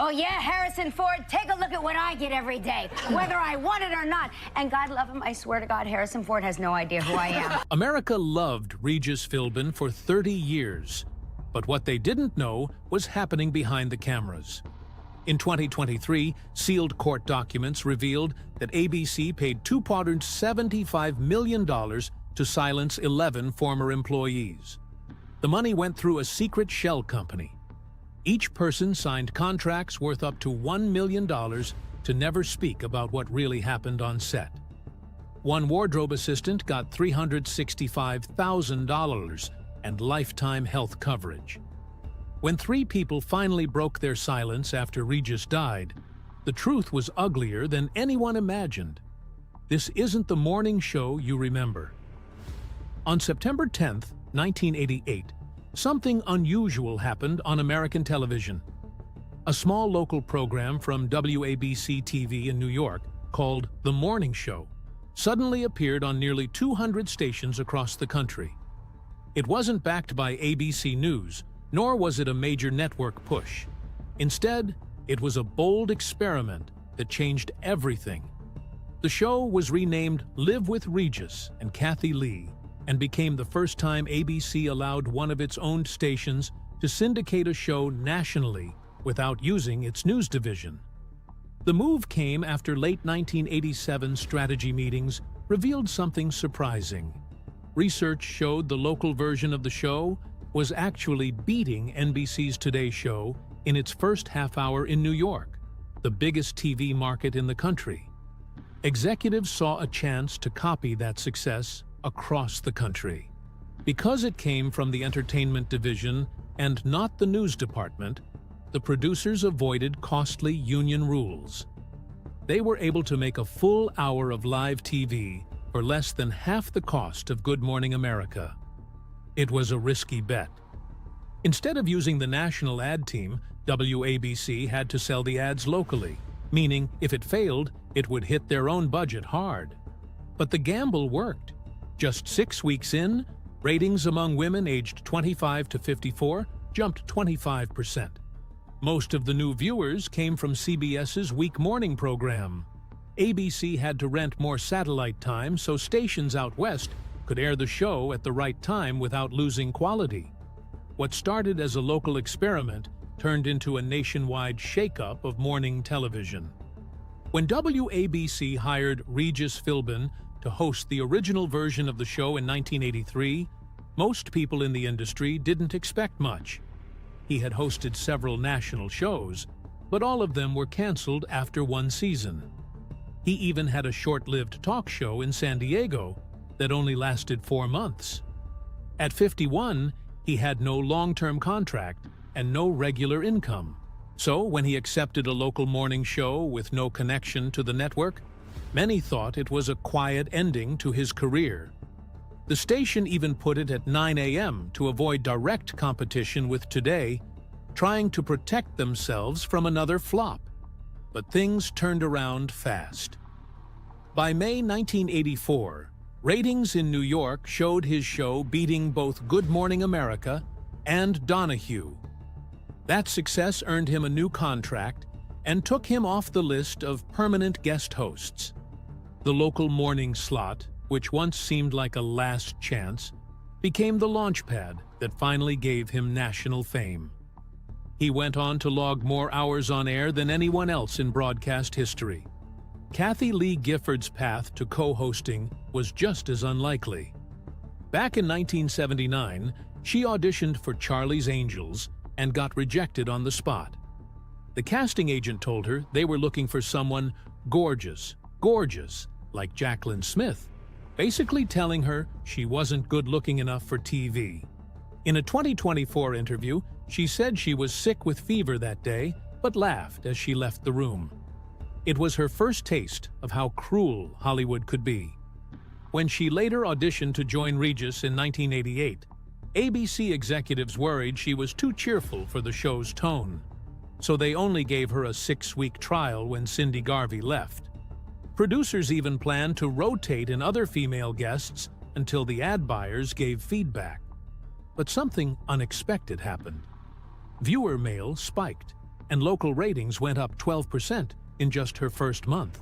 Oh, yeah, Harrison Ford, take a look at what I get every day, whether I want it or not. And God love him, I swear to God, Harrison Ford has no idea who I am. America loved Regis Philbin for 30 years, but what they didn't know was happening behind the cameras. In 2023, sealed court documents revealed that ABC paid $275 million to silence 11 former employees. The money went through a secret shell company. Each person signed contracts worth up to $1 million to never speak about what really happened on set. One wardrobe assistant got $365,000 and lifetime health coverage. When 3 people finally broke their silence after Regis died, the truth was uglier than anyone imagined. This isn't the morning show you remember. On September 10, 1988, something unusual happened on American television. A small local program from WABC-TV in New York, called The Morning Show, suddenly appeared on nearly 200 stations across the country. It wasn't backed by ABC News, nor was it a major network push. Instead, it was a bold experiment that changed everything. The show was renamed Live with Regis and Kathy Lee, and became the first time ABC allowed one of its owned stations to syndicate a show nationally without using its news division. The move came after late 1987 strategy meetings revealed something surprising. Research showed the local version of the show was actually beating NBC's Today Show in its first half hour in New York, the biggest TV market in the country. Executives saw a chance to copy that success across the country. Because it came from the entertainment division and not the news department, the producers avoided costly union rules. They were able to make a full hour of live TV for less than half the cost of Good Morning America. It was a risky bet. Instead of using the national ad team, WABC had to sell the ads locally, meaning if it failed, it would hit their own budget hard. But the gamble worked. Just 6 weeks in, ratings among women aged 25 to 54 jumped 25%. Most of the new viewers came from CBS's week morning program. ABC had to rent more satellite time so stations out west could air the show at the right time without losing quality. What started as a local experiment turned into a nationwide shakeup of morning television. When WABC hired Regis Philbin to host the original version of the show in 1983, most people in the industry didn't expect much. He had hosted several national shows, but all of them were canceled after one season. He even had a short-lived talk show in San Diego that only lasted 4 months. At 51, he had no long-term contract and no regular income. So when he accepted a local morning show with no connection to the network, many thought it was a quiet ending to his career. The station even put it at 9 a.m. to avoid direct competition with Today, trying to protect themselves from another flop. But things turned around fast. By May 1984, ratings in New York showed his show beating both Good Morning America and Donahue. That success earned him a new contract and took him off the list of permanent guest hosts. The local morning slot, which once seemed like a last chance, became the launchpad that finally gave him national fame. He went on to log more hours on air than anyone else in broadcast history. Kathy Lee Gifford's path to co-hosting was just as unlikely. Back in 1979, she auditioned for Charlie's Angels and got rejected on the spot. The casting agent told her they were looking for someone gorgeous, like Jaclyn Smith, basically telling her she wasn't good-looking enough for TV. In a 2024 interview, she said she was sick with fever that day, but laughed as she left the room. It was her first taste of how cruel Hollywood could be. When she later auditioned to join Regis in 1988, ABC executives worried she was too cheerful for the show's tone, so they only gave her a 6-week trial when Cindy Garvey left. Producers even planned to rotate in other female guests until the ad buyers gave feedback. But something unexpected happened. Viewer mail spiked. and local ratings went up 12% in just her first month.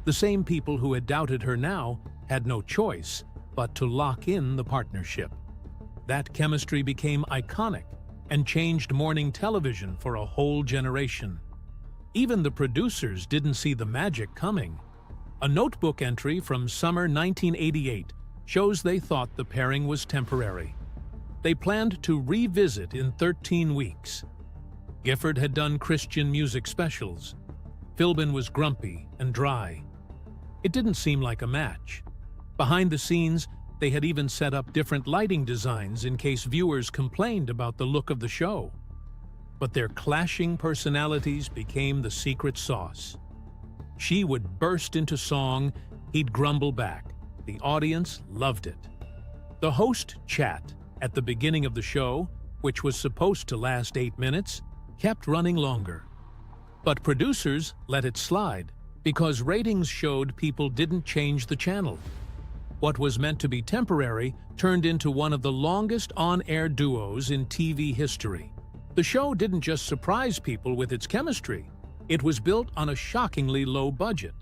The same people who had doubted her now had no choice but to lock in the partnership. That chemistry became iconic and changed morning television for a whole generation. Even the producers didn't see the magic coming. A notebook entry from summer 1988 shows they thought the pairing was temporary. They planned to revisit in 13 weeks. Gifford had done Christian music specials. Philbin was grumpy and dry. It didn't seem like a match. Behind the scenes, they had even set up different lighting designs in case viewers complained about the look of the show. But their clashing personalities became the secret sauce. She would burst into song, he'd grumble back. The audience loved it. The host chat at the beginning of the show, which was supposed to last 8 minutes, kept running longer. But producers let it slide because ratings showed people didn't change the channel. What was meant to be temporary turned into one of the longest on-air duos in TV history. The show didn't just surprise people with its chemistry. It was built on a shockingly low budget.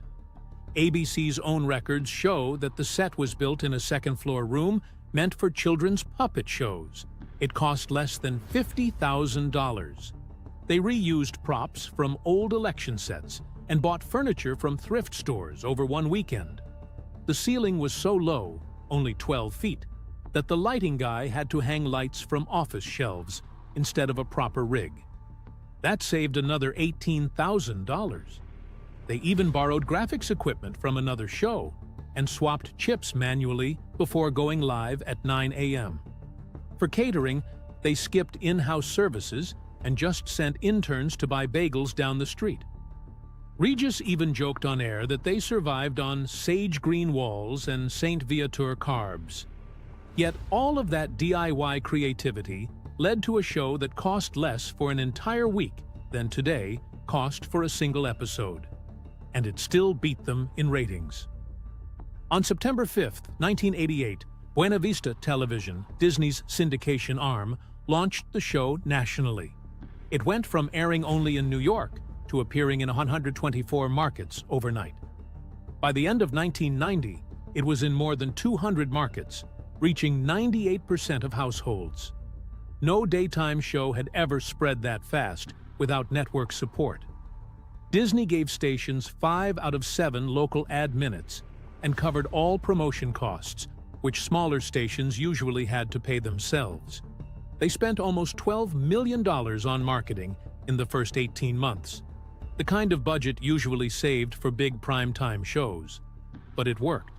ABC's own records show that the set was built in a second-floor room meant for children's puppet shows. It cost less than $50,000. They reused props from old election sets and bought furniture from thrift stores over one weekend. The ceiling was so low, only 12 feet, that the lighting guy had to hang lights from office shelves instead of a proper rig. That saved another $18,000. They even borrowed graphics equipment from another show and swapped chips manually before going live at 9 a.m. For catering, they skipped in-house services and just sent interns to buy bagels down the street. Regis even joked on air that they survived on sage green walls and Saint Viateur carbs. Yet all of that DIY creativity led to a show that cost less for an entire week than today cost for a single episode. And it still beat them in ratings. On September 5, 1988, Buena Vista Television, Disney's syndication arm, launched the show nationally. It went from airing only in New York to appearing in 124 markets overnight. By the end of 1990, it was in more than 200 markets, reaching 98% of households. No daytime show had ever spread that fast without network support. Disney gave stations 5 out of 7 local ad minutes and covered all promotion costs, which smaller stations usually had to pay themselves. They spent almost $12 million on marketing in the first 18 months, the kind of budget usually saved for big primetime shows. But it worked.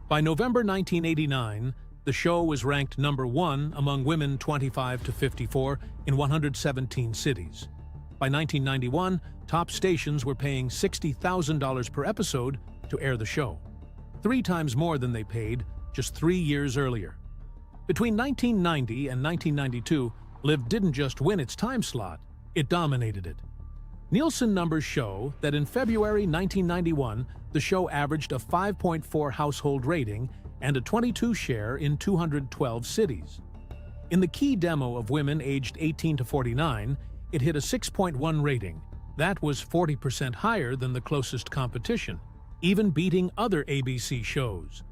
By November 1989, the show was ranked #1 among women 25 to 54 in 117 cities. By 1991, top stations were paying $60,000 per episode to air the show, 3 times more than they paid just 3 years earlier. Between 1990 and 1992, Live didn't just win its time slot, it dominated it. Nielsen numbers show that in February 1991, the show averaged a 5.4 household rating and a 22 share in 212 cities. In the key demo of women aged 18 to 49, it hit a 6.1 rating. That was 40% higher than the closest competition, even beating other ABC shows.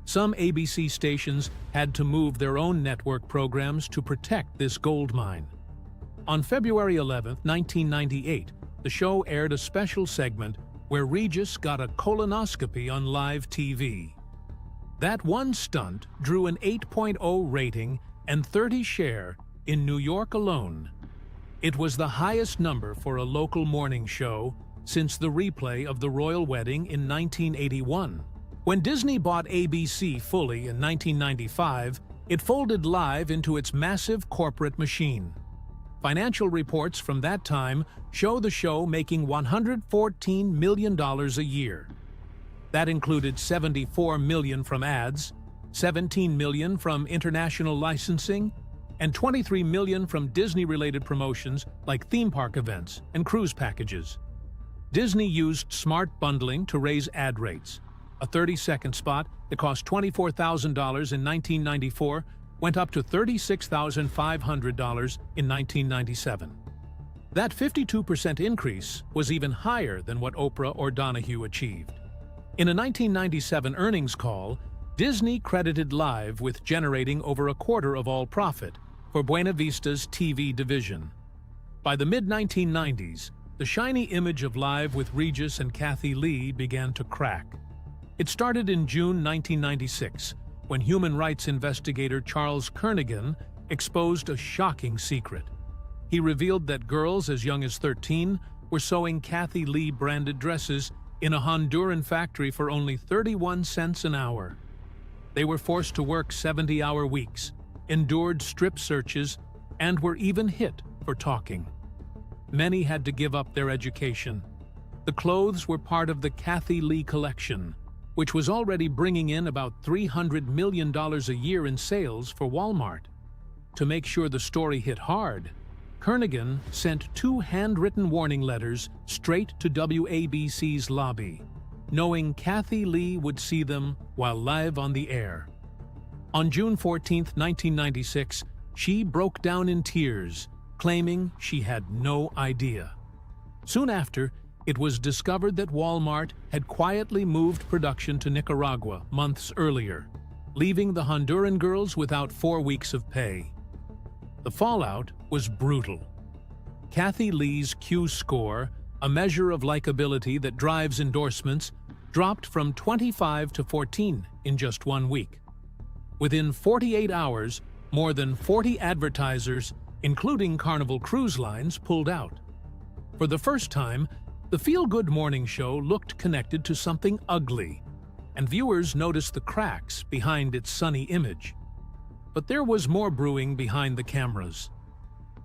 Some ABC stations had to move their own network programs to protect this gold mine. On February 11, 1998, the show aired a special segment where Regis got a colonoscopy on live TV. That one stunt drew an 8.0 rating and 30 share in New York alone. It was the highest number for a local morning show since the replay of the royal wedding in 1981. When Disney bought ABC fully in 1995, it folded Live into its massive corporate machine. Financial reports from that time show the show making $114 million a year. That included $74 million from ads, $17 million from international licensing, and $23 million from Disney-related promotions like theme park events and cruise packages. Disney used smart bundling to raise ad rates. A 30-second spot that cost $24,000 in 1994 went up to $36,500 in 1997. That 52% increase was even higher than what Oprah or Donahue achieved. In a 1997 earnings call, Disney credited Live with generating over a quarter of all profit for Buena Vista's TV division. By the mid-1990s, the shiny image of Live with Regis and Kathie Lee began to crack. It started in June 1996, when human rights investigator Charles Kernighan exposed a shocking secret. He revealed that girls as young as 13 were sewing Kathie Lee-branded dresses in a Honduran factory for only 31 cents an hour. They were forced to work 70-hour weeks, endured strip searches, and were even hit for talking. Many had to give up their education. The clothes were part of the Kathie Lee collection, which was already bringing in about $300 million a year in sales for Walmart. To make sure the story hit hard, Kernighan sent 2 handwritten warning letters straight to WABC's lobby, knowing Kathie Lee would see them while live on the air. On June 14, 1996, she broke down in tears, claiming she had no idea. Soon after, it was discovered that Walmart had quietly moved production to Nicaragua months earlier, leaving the Honduran girls without 4 weeks of pay. The fallout was brutal. Kathie Lee's Q score, a measure of likability that drives endorsements, dropped from 25 to 14 in just 1 week. Within 48 hours, more than 40 advertisers, including Carnival Cruise Lines, pulled out. For the first time, the feel-good morning show looked connected to something ugly, and viewers noticed the cracks behind its sunny image. But there was more brewing behind the cameras.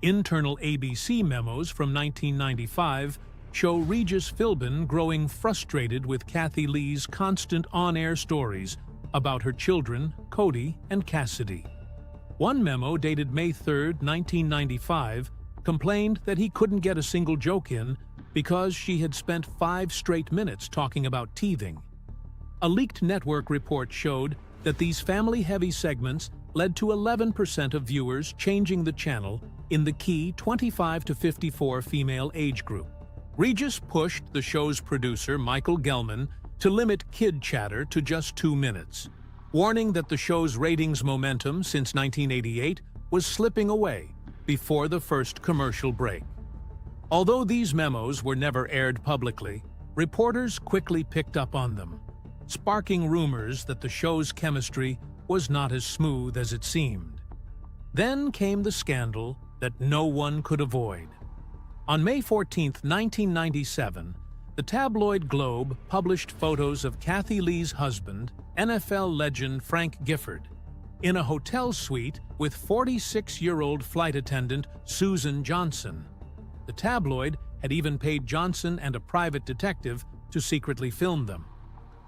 Internal ABC memos from 1995 show Regis Philbin growing frustrated with Kathie Lee's constant on-air stories about her children, Cody and Cassidy. One memo dated May 3, 1995, complained that he couldn't get a single joke in because she had spent 5 straight minutes talking about teething. A leaked network report showed that these family-heavy segments led to 11% of viewers changing the channel in the key 25 to 54 female age group. Regis pushed the show's producer, Michael Gelman, to limit kid chatter to just 2 minutes, warning that the show's ratings momentum since 1988 was slipping away before the first commercial break. Although these memos were never aired publicly, reporters quickly picked up on them, sparking rumors that the show's chemistry was not as smooth as it seemed. Then came the scandal that no one could avoid. On May 14, 1997, the tabloid Globe published photos of Kathie Lee's husband, NFL legend Frank Gifford, in a hotel suite with 46-year-old flight attendant Susan Johnson. The tabloid had even paid Johnson and a private detective to secretly film them.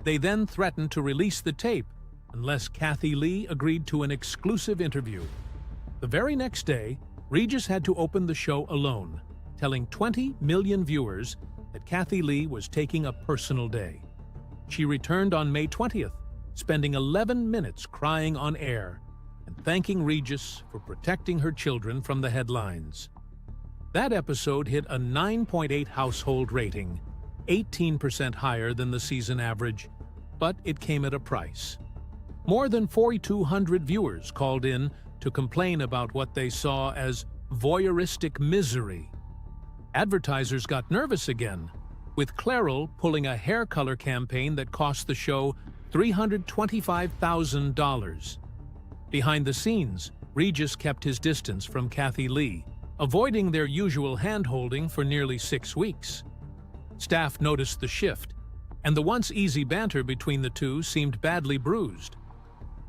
They then threatened to release the tape unless Kathie Lee agreed to an exclusive interview. The very next day, Regis had to open the show alone, telling 20 million viewers that Kathie Lee was taking a personal day. She returned on May 20th, spending 11 minutes crying on air and thanking Regis for protecting her children from the headlines. That episode hit a 9.8 household rating, 18% higher than the season average, but it came at a price. More than 4,200 viewers called in to complain about what they saw as voyeuristic misery. Advertisers got nervous again, with Clairol pulling a hair color campaign that cost the show $325,000. Behind the scenes, Regis kept his distance from Kathie Lee, avoiding their usual hand-holding for nearly 6 weeks. Staff noticed the shift, and the once easy banter between the two seemed badly bruised.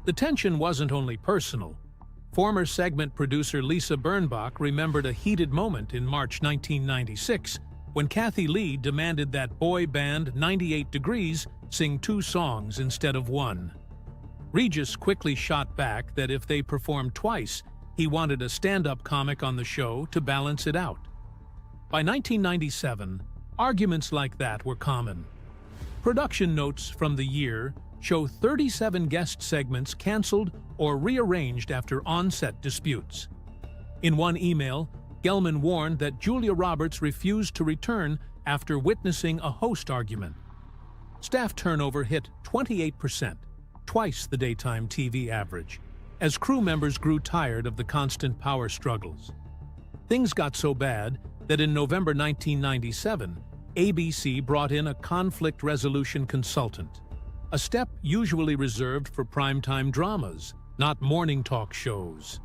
The tension wasn't only personal. Former segment producer Lisa Birnbach remembered a heated moment in March 1996 when Kathie Lee demanded that boy band 98 Degrees sing 2 songs instead of 1. Regis quickly shot back that if they performed twice, he wanted a stand-up comic on the show to balance it out. By 1997, arguments like that were common. Production notes from the year show 37 guest segments canceled or rearranged after on-set disputes. In one email, Gelman warned that Julia Roberts refused to return after witnessing a host argument. Staff turnover hit 28%, twice the daytime TV average, as crew members grew tired of the constant power struggles. Things got so bad that in November 1997, ABC brought in a conflict resolution consultant, a step usually reserved for primetime dramas, not morning talk shows.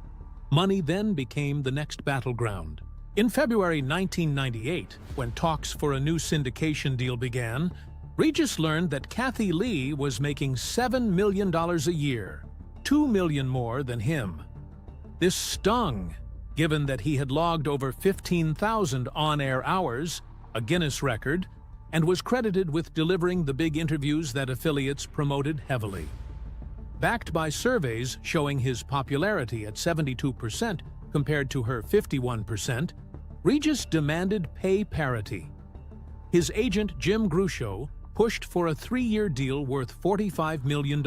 Money then became the next battleground. In February 1998, when talks for a new syndication deal began, Regis learned that Kathy Lee was making $7 million a year, $2 million more than him. This stung, given that he had logged over 15,000 on-air hours, a Guinness record, and was credited with delivering the big interviews that affiliates promoted heavily. Backed by surveys showing his popularity at 72% compared to her 51%, Regis demanded pay parity. His agent Jim Grucho pushed for a 3-year deal worth $45 million,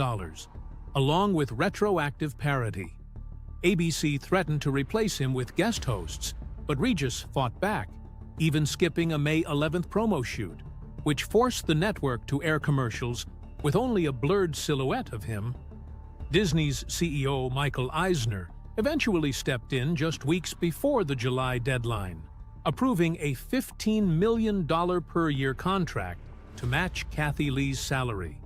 along with retroactive parity. ABC threatened to replace him with guest hosts, but Regis fought back, even skipping a May 11th promo shoot, which forced the network to air commercials with only a blurred silhouette of him. Disney's CEO Michael Eisner eventually stepped in just weeks before the July deadline, approving a $15 million per year contract to match Kathy Lee's salary.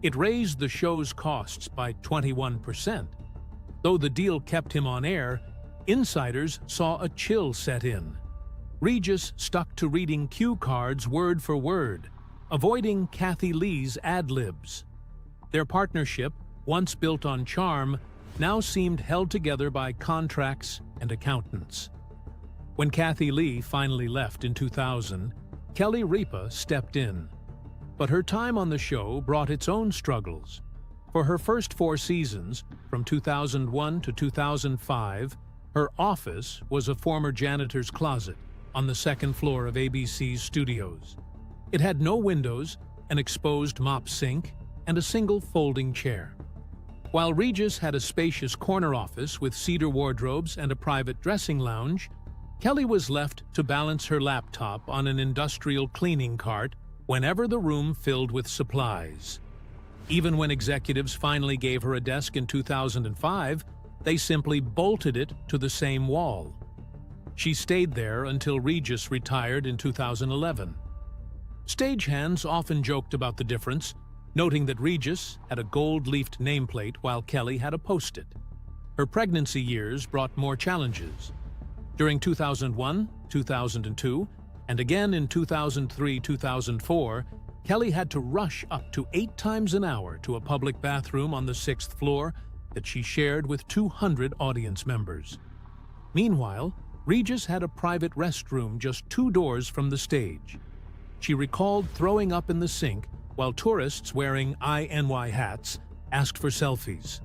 It raised the show's costs by 21%. Though the deal kept him on air, insiders saw a chill set in. Regis stuck to reading cue cards word for word, avoiding Kathy Lee's ad-libs. Their partnership, once built on charm, now seemed held together by contracts and accountants. When Kathy Lee finally left in 2000, Kelly Ripa stepped in. But her time on the show brought its own struggles. For her first 4 seasons, from 2001 to 2005, her office was a former janitor's closet on the 2nd floor of ABC's studios. It had no windows, an exposed mop sink, and a single folding chair. While Regis had a spacious corner office with cedar wardrobes and a private dressing lounge, Kelly was left to balance her laptop on an industrial cleaning cart whenever the room filled with supplies. Even when executives finally gave her a desk in 2005, they simply bolted it to the same wall. She stayed there until Regis retired in 2011. Stagehands often joked about the difference, noting that Regis had a gold-leafed nameplate while Kelly had a post-it. Her pregnancy years brought more challenges. During 2001, 2002, and again in 2003-2004, Kelly had to rush up to 8 times an hour to a public bathroom on the 6th floor that she shared with 200 audience members. Meanwhile, Regis had a private restroom just 2 doors from the stage. She recalled throwing up in the sink while tourists wearing INY hats asked for selfies.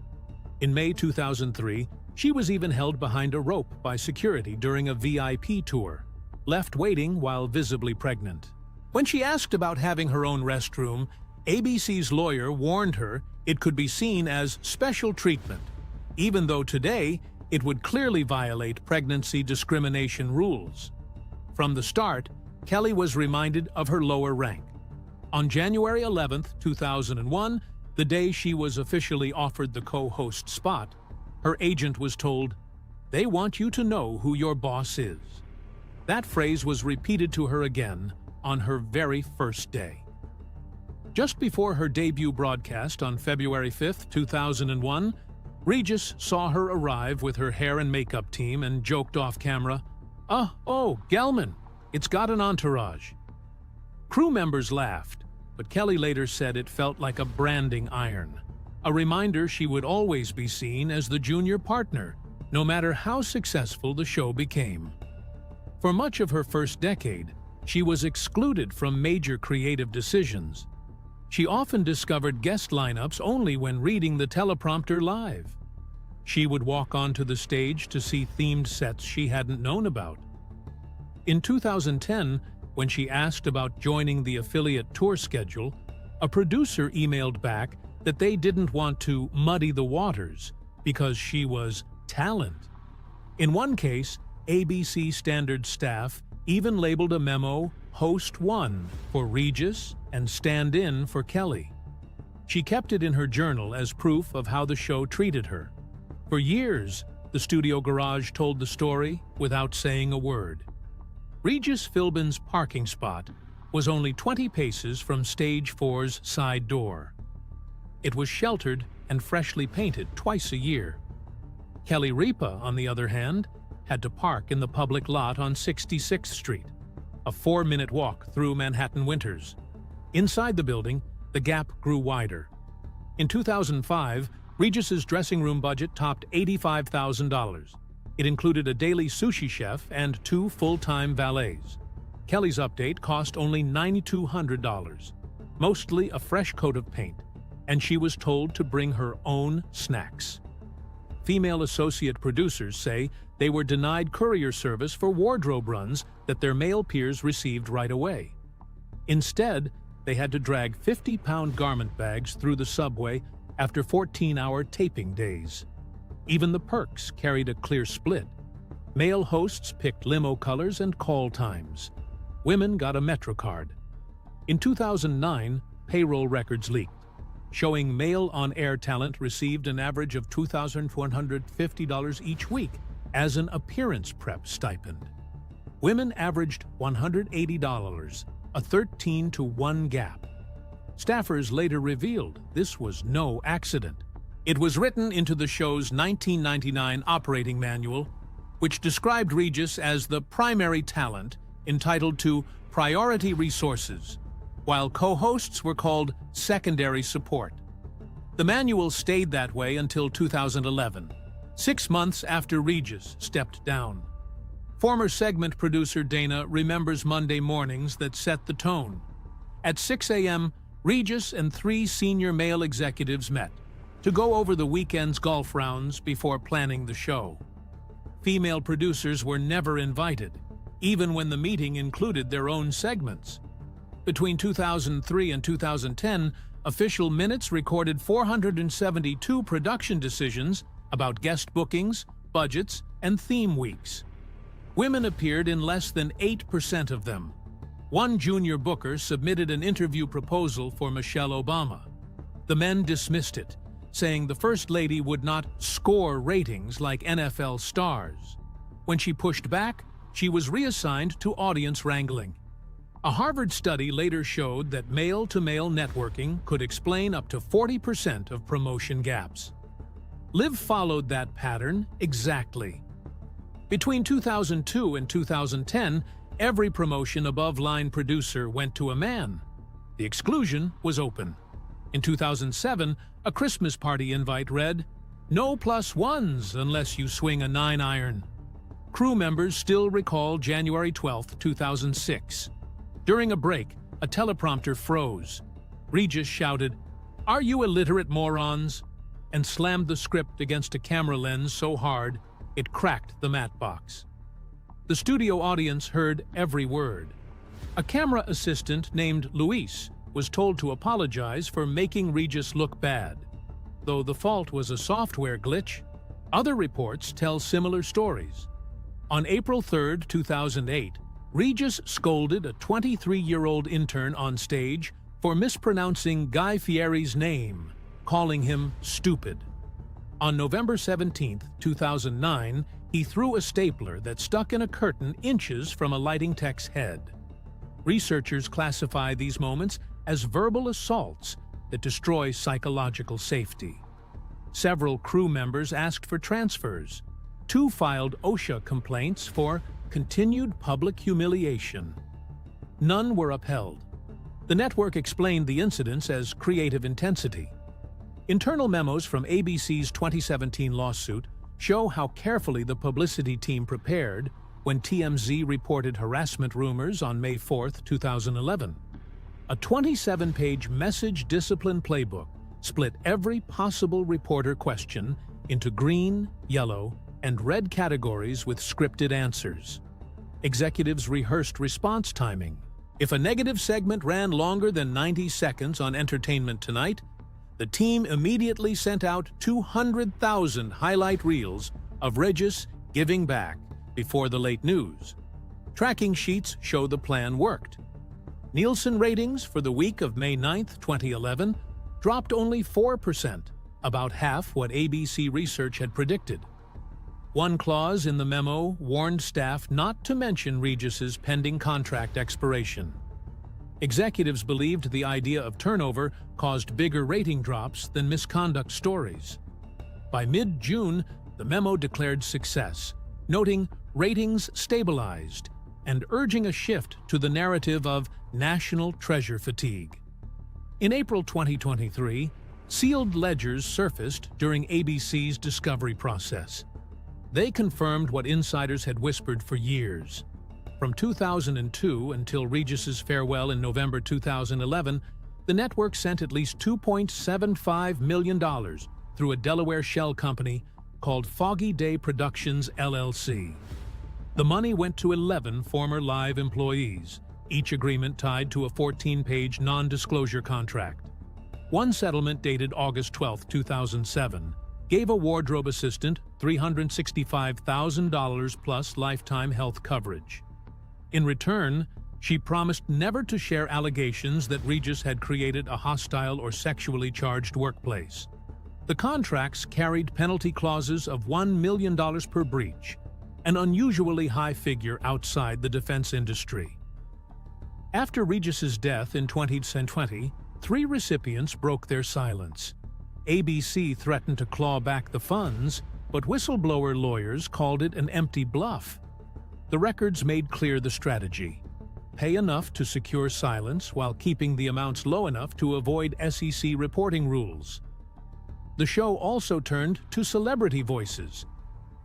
In May 2003, she was even held behind a rope by security during a VIP tour, left waiting while visibly pregnant. When she asked about having her own restroom, ABC's lawyer warned her it could be seen as special treatment, even though today it would clearly violate pregnancy discrimination rules. From the start, Kelly was reminded of her lower rank. On January 11, 2001, the day she was officially offered the co-host spot, her agent was told, "They want you to know who your boss is." That phrase was repeated to her again on her very first day. Just before her debut broadcast on February 5, 2001, Regis saw her arrive with her hair and makeup team and joked off camera, "Oh, Gelman, it's got an entourage." Crew members laughed, but Kelly later said it felt like a branding iron, a reminder she would always be seen as the junior partner, no matter how successful the show became. For much of her first decade, she was excluded from major creative decisions. She often discovered guest lineups only when reading the teleprompter live. She would walk onto the stage to see themed sets she hadn't known about. In 2010, when she asked about joining the affiliate tour schedule, a producer emailed back that they didn't want to muddy the waters because she was talent. In one case, ABC Standard staff even labeled a memo Host 1 for Regis and stand-in for Kelly. She kept it in her journal as proof of how the show treated her. For years, the studio garage told the story without saying a word. Regis Philbin's parking spot was only 20 paces from Stage 4's side door. It was sheltered and freshly painted twice a year. Kelly Ripa, on the other hand, had to park in the public lot on 66th Street, a 4-minute walk through Manhattan winters. Inside the building, the gap grew wider. In 2005, Regis's dressing room budget topped $85,000. It included a daily sushi chef and 2 full-time valets. Kelly's update cost only $9,200, mostly a fresh coat of paint, and she was told to bring her own snacks. Female associate producers say they were denied courier service for wardrobe runs that their male peers received right away. Instead, they had to drag 50-pound garment bags through the subway after 14-hour taping days. Even the perks carried a clear split. Male hosts picked limo colors and call times. Women got a MetroCard. In 2009, payroll records leaked, showing male on-air talent received an average of $2,150 each week as an appearance prep stipend. Women averaged $180, a 13-to-1 gap. Staffers later revealed this was no accident. It was written into the show's 1999 operating manual, which described Regis as the primary talent entitled to priority resources, while co-hosts were called secondary support. The manual stayed that way until 2011, 6 months after Regis stepped down. Former segment producer Dana remembers Monday mornings that set the tone. At 6 a.m., Regis and 3 senior male executives met to go over the weekend's golf rounds before planning the show. Female producers were never invited, even when the meeting included their own segments. Between 2003 and 2010, official minutes recorded 472 production decisions about guest bookings, budgets, and theme weeks. Women appeared in less than 8% of them. One junior booker submitted an interview proposal for Michelle Obama. The men dismissed it, saying the First Lady would not score ratings like NFL stars. When she pushed back, she was reassigned to audience wrangling. A Harvard study later showed that male-to-male networking could explain up to 40% of promotion gaps. Liv followed that pattern exactly. Between 2002 and 2010, every promotion above line producer went to a man. The exclusion was open. In 2007, a Christmas party invite read, "No +1s unless you swing a 9-iron." Crew members still recall January 12, 2006. During a break, a teleprompter froze. Regis shouted, "Are you illiterate morons?" and slammed the script against a camera lens so hard it cracked the matte box. The studio audience heard every word. A camera assistant named Luis was told to apologize for making Regis look bad. Though the fault was a software glitch, other reports tell similar stories. On April 3, 2008, Regis scolded a 23-year-old intern on stage for mispronouncing Guy Fieri's name, calling him stupid. On November 17, 2009, he threw a stapler that stuck in a curtain inches from a lighting tech's head. Researchers classify these moments as verbal assaults that destroy psychological safety. Several crew members asked for transfers. 2 filed OSHA complaints for continued public humiliation. None were upheld. The network explained the incidents as creative intensity. Internal memos from ABC's 2017 lawsuit show how carefully the publicity team prepared when TMZ reported harassment rumors on May 4, 2011. A 27-page message discipline playbook split every possible reporter question into green, yellow, and red categories with scripted answers. Executives rehearsed response timing. If a negative segment ran longer than 90 seconds on Entertainment Tonight, the team immediately sent out 200,000 highlight reels of Regis giving back before the late news. Tracking sheets show the plan worked. Nielsen ratings for the week of May 9, 2011, dropped only 4%, about half what ABC Research had predicted. One clause in the memo warned staff not to mention Regis's pending contract expiration. Executives believed the idea of turnover caused bigger rating drops than misconduct stories. By mid-June, the memo declared success, noting ratings stabilized and urging a shift to the narrative of national treasure fatigue. In April 2023, sealed ledgers surfaced during ABC's discovery process. They confirmed what insiders had whispered for years. From 2002 until Regis's farewell in November 2011, the network sent at least $2.75 million through a Delaware shell company called Foggy Day Productions, LLC. The money went to 11 former Live employees, each agreement tied to a 14-page non-disclosure contract. One settlement dated August 12, 2007, gave a wardrobe assistant $365,000 plus lifetime health coverage. In return, she promised never to share allegations that Regis had created a hostile or sexually charged workplace. The contracts carried penalty clauses of $1 million per breach, an unusually high figure outside the defense industry. After Regis's death in 2020, 3 recipients broke their silence. ABC threatened to claw back the funds, but whistleblower lawyers called it an empty bluff. The records made clear the strategy: pay enough to secure silence while keeping the amounts low enough to avoid SEC reporting rules. The show also turned to celebrity voices.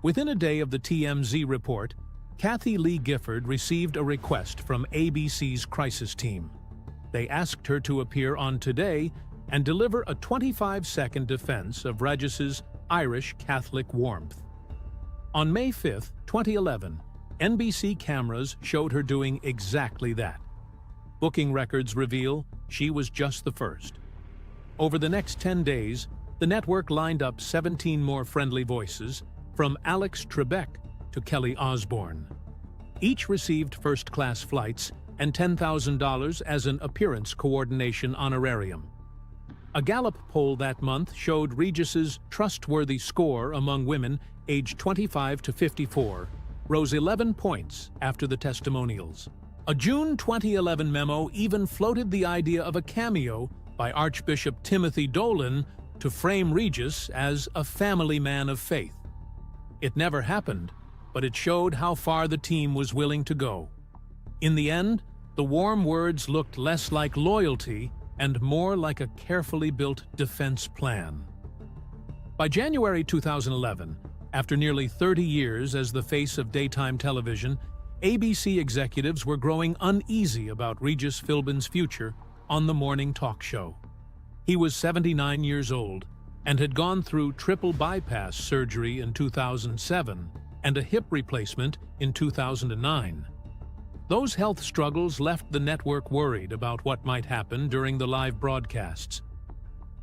Within a day of the TMZ report, Kathie Lee Gifford received a request from ABC's crisis team. They asked her to appear on Today and deliver a 25-second defense of Regis's Irish Catholic warmth. On May 5, 2011, NBC cameras showed her doing exactly that. Booking records reveal she was just the first. Over the next 10 days, the network lined up 17 more friendly voices, from Alex Trebek to Kelly Osbourne. Each received first-class flights and $10,000 as an appearance coordination honorarium. A Gallup poll that month showed Regis's trustworthy score among women aged 25 to 54 rose 11 points after the testimonials. A June 2011 memo even floated the idea of a cameo by Archbishop Timothy Dolan to frame Regis as a family man of faith. It never happened, but it showed how far the team was willing to go. In the end, the warm words looked less like loyalty and more like a carefully built defense plan. By January 2011, after nearly 30 years as the face of daytime television, ABC executives were growing uneasy about Regis Philbin's future on the morning talk show. He was 79 years old and had gone through triple bypass surgery in 2007 and a hip replacement in 2009. Those health struggles left the network worried about what might happen during the live broadcasts.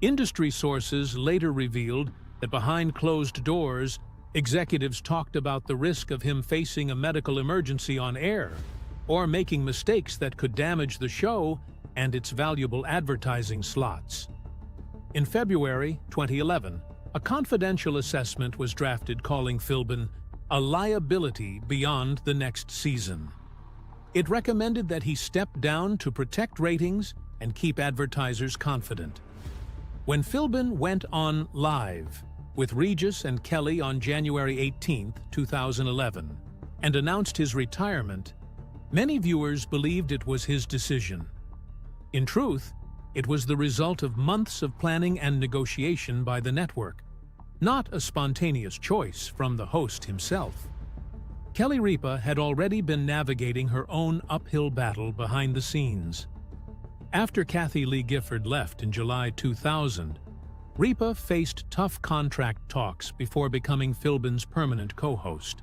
Industry sources later revealed that behind closed doors, executives talked about the risk of him facing a medical emergency on air or making mistakes that could damage the show and its valuable advertising slots. In February 2011, a confidential assessment was drafted calling Philbin a liability beyond the next season. It recommended that he step down to protect ratings and keep advertisers confident. When Philbin went on live with Regis and Kelly on January 18, 2011, and announced his retirement, many viewers believed it was his decision. In truth, it was the result of months of planning and negotiation by the network, not a spontaneous choice from the host himself. Kelly Ripa had already been navigating her own uphill battle behind the scenes. After Kathie Lee Gifford left in July 2000, Ripa faced tough contract talks before becoming Philbin's permanent co-host.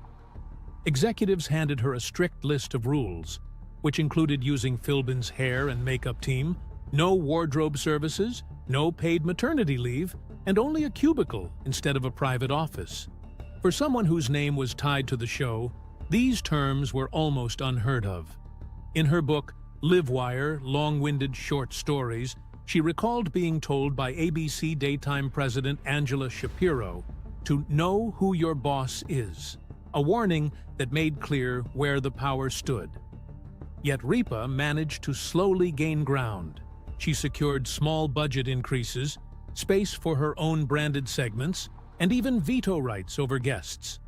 Executives handed her a strict list of rules, which included using Philbin's hair and makeup team, no wardrobe services, no paid maternity leave, and only a cubicle instead of a private office. For someone whose name was tied to the show, These terms were almost unheard of. In her book, Livewire, Long-Winded Short Stories, she recalled being told by ABC daytime president Angela Shapiro to know who your boss is, a warning that made clear where the power stood. Yet Ripa managed to slowly gain ground. She secured small budget increases, space for her own branded segments, and even veto rights over guests.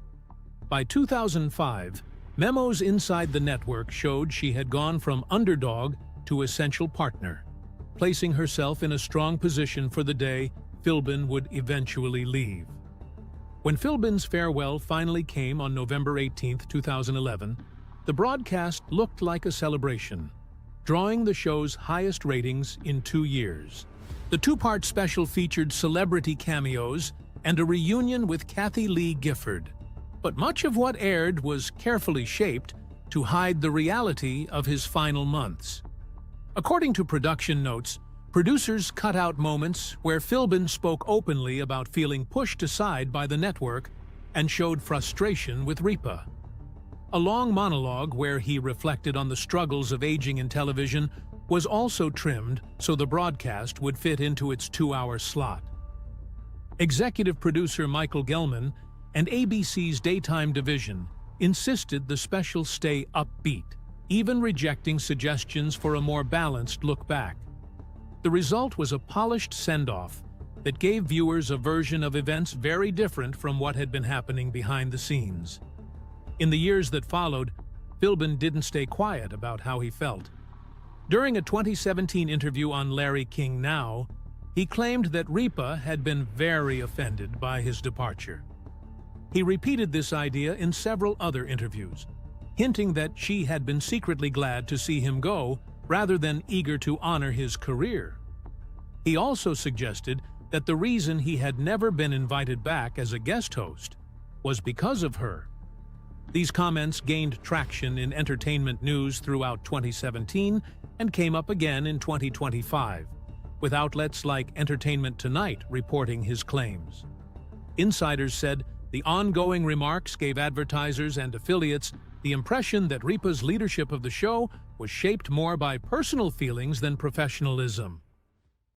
By 2005, memos inside the network showed she had gone from underdog to essential partner, placing herself in a strong position for the day Philbin would eventually leave. When Philbin's farewell finally came on November 18, 2011, the broadcast looked like a celebration, drawing the show's highest ratings in 2 years. The two-part special featured celebrity cameos and a reunion with Kathy Lee Gifford. But much of what aired was carefully shaped to hide the reality of his final months. According to production notes, producers cut out moments where Philbin spoke openly about feeling pushed aside by the network and showed frustration with Ripa. A long monologue where he reflected on the struggles of aging in television was also trimmed so the broadcast would fit into its 2-hour slot. Executive producer Michael Gelman and ABC's daytime division insisted the special stay upbeat, even rejecting suggestions for a more balanced look back. The result was a polished send-off that gave viewers a version of events very different from what had been happening behind the scenes. In the years that followed, Philbin didn't stay quiet about how he felt. During a 2017 interview on Larry King Now, he claimed that Ripa had been very offended by his departure. He repeated this idea in several other interviews, hinting that she had been secretly glad to see him go rather than eager to honor his career. He also suggested that the reason he had never been invited back as a guest host was because of her. These comments gained traction in entertainment news throughout 2017 and came up again in 2025, with outlets like Entertainment Tonight reporting his claims. Insiders said the ongoing remarks gave advertisers and affiliates the impression that Ripa's leadership of the show was shaped more by personal feelings than professionalism.